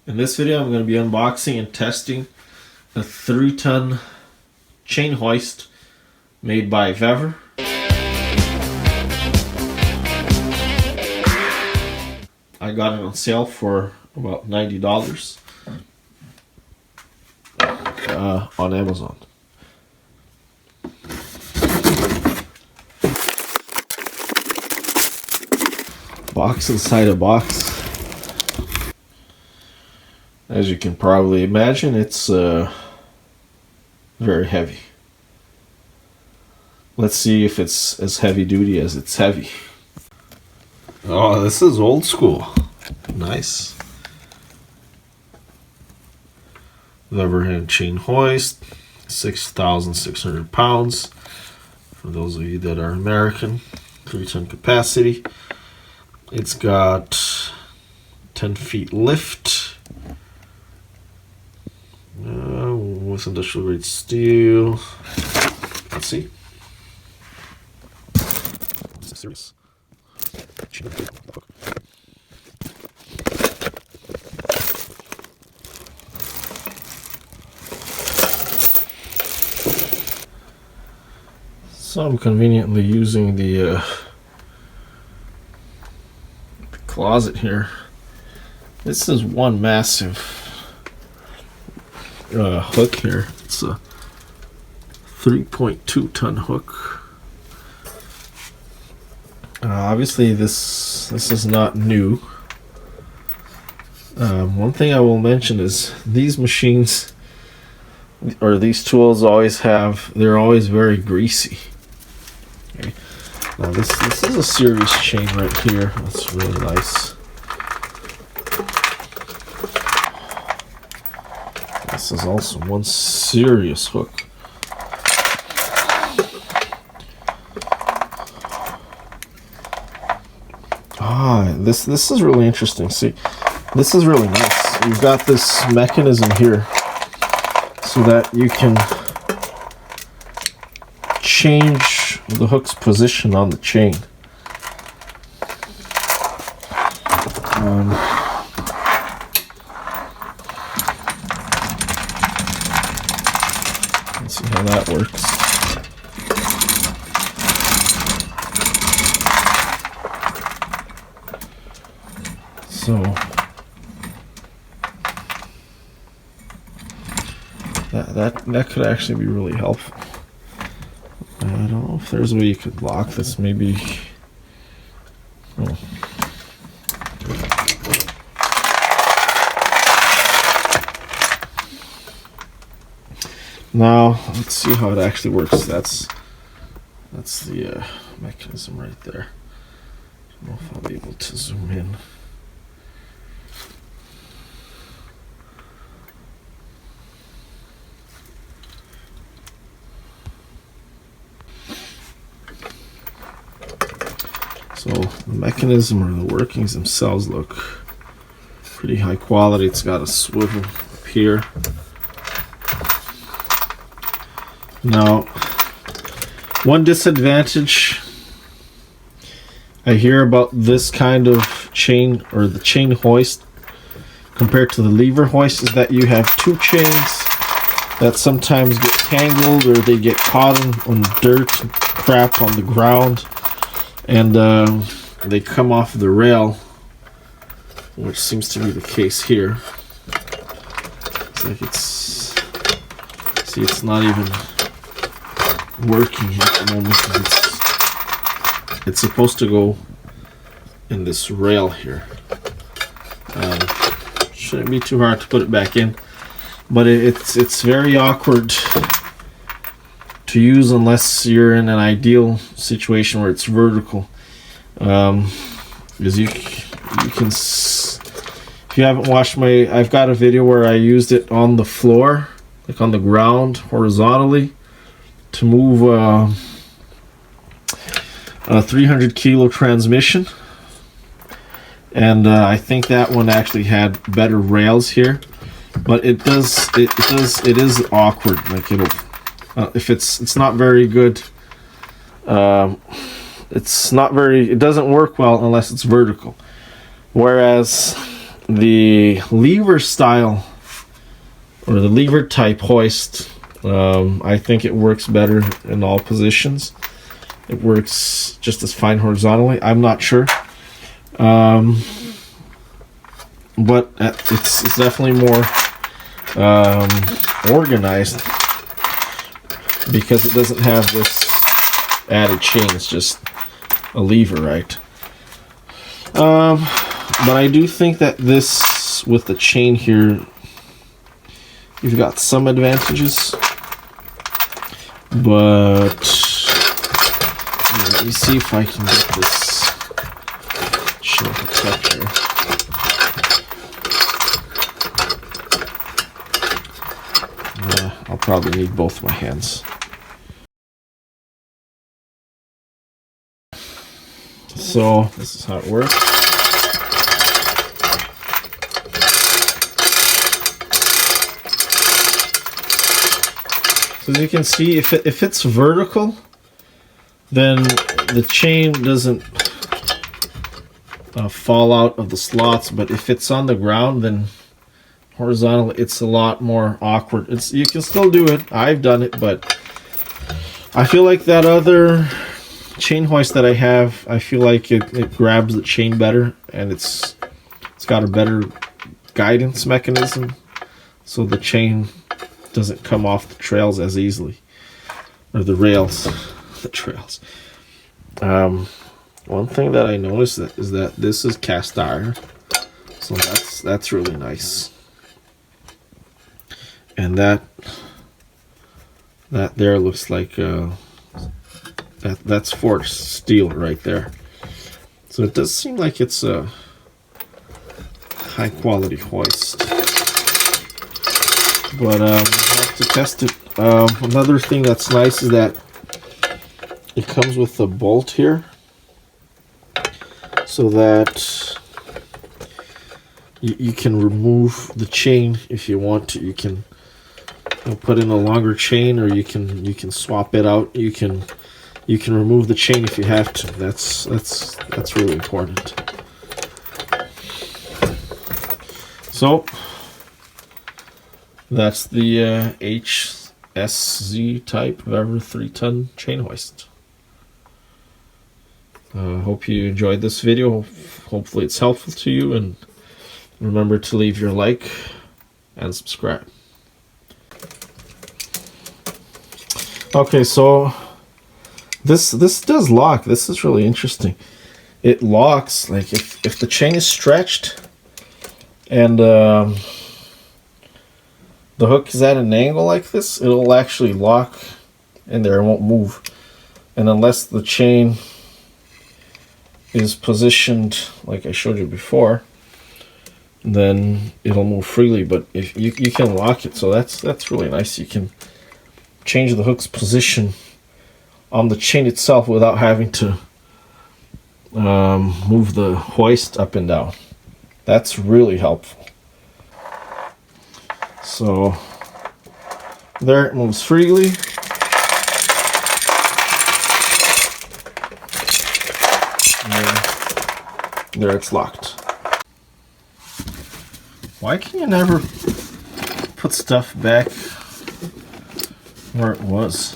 In this video, I'm going to be unboxing and testing a 3-ton chain hoist made by Vever. I got it on sale for about $90 on Amazon. Box inside a box. As you can probably imagine, it's very heavy. Let's see if it's as heavy duty as it's heavy. Oh, this is old school. Nice. Vever hand chain hoist, 6,600 pounds. For those of you that are American, 3-ton capacity. It's got 10 feet lift. With industrial grade steel. Let's see. This is serious. So I'm conveniently using the closet here. This is one massive hook here. It's a 3.2 ton hook. Obviously this is not new. One thing I will mention is these machines or these tools they're always very greasy. Okay. Now this is a series chain right here. That's really nice. This is also one serious hook. This is really interesting. See, this is really nice. You've got this mechanism here so that you can change the hook's position on the chain. Let's see how that works. So that could actually be really helpful. I don't know if there's a way you could lock this. Maybe. Oh. Now let's see how it actually works. That's the mechanism right there. I don't know if I'll be able to zoom in. So the mechanism or the workings themselves look pretty high quality. It's got a swivel up here. Now, one disadvantage I hear about this kind of chain or the chain hoist compared to the lever hoist is that you have two chains that sometimes get tangled or they get caught on dirt and crap on the ground, and they come off the rail, which seems to be the case here. It's like it's not even working at the moment. It's supposed to go in this rail here. Shouldn't be too hard to put it back in, but it's very awkward to use unless you're in an ideal situation where it's vertical. Because you can, if you haven't watched I've got a video where I used it on the floor, like on the ground horizontally, to move a 300 kilo transmission, and I think that one actually had better rails here, but it is awkward. Like it'll if it's not very good. It doesn't work well unless it's vertical. Whereas the lever style or the lever type hoist, I think it works better in all positions. It works just as fine horizontally. I'm not sure. But it's definitely more organized because it doesn't have this added chain. It's just a lever, right? But I do think that this, with the chain here, you've got some advantages. But let me see if I can get this chain protector. I'll probably need both my hands. So this is how it works. So as you can see, if it's vertical, then the chain doesn't fall out of the slots. But if it's on the ground, then horizontal, it's a lot more awkward. You can still do it. I've done it, but I feel like that other chain hoist that I have, I feel like it grabs the chain better, and it's got a better guidance mechanism, so the chain doesn't come off the trails as easily, or the rails, the trails. One thing that I noticed is that this is cast iron, so that's really nice. And that there looks like that's forged steel right there. So it does seem like it's a high quality hoist. But I have to test it. Another thing that's nice is that it comes with a bolt here, so that you can remove the chain if you want to. You can put in a longer chain, or you can swap it out. You can remove the chain if you have to. That's really important. So that's the HSZ type Vevor 3-ton chain hoist. Hope you enjoyed this video. Hopefully it's helpful to you, and remember to leave your like and subscribe. Okay, so this does lock. This is really interesting. It locks, like if the chain is stretched and the hook is at an angle like this, it'll actually lock in there. It won't move. And unless the chain is positioned like I showed you before, then it'll move freely. But if you can lock it, so that's really nice. You can change the hook's position on the chain itself without having to move the hoist up and down. That's really helpful. So there it moves freely. And there it's locked. Why can you never put stuff back where it was?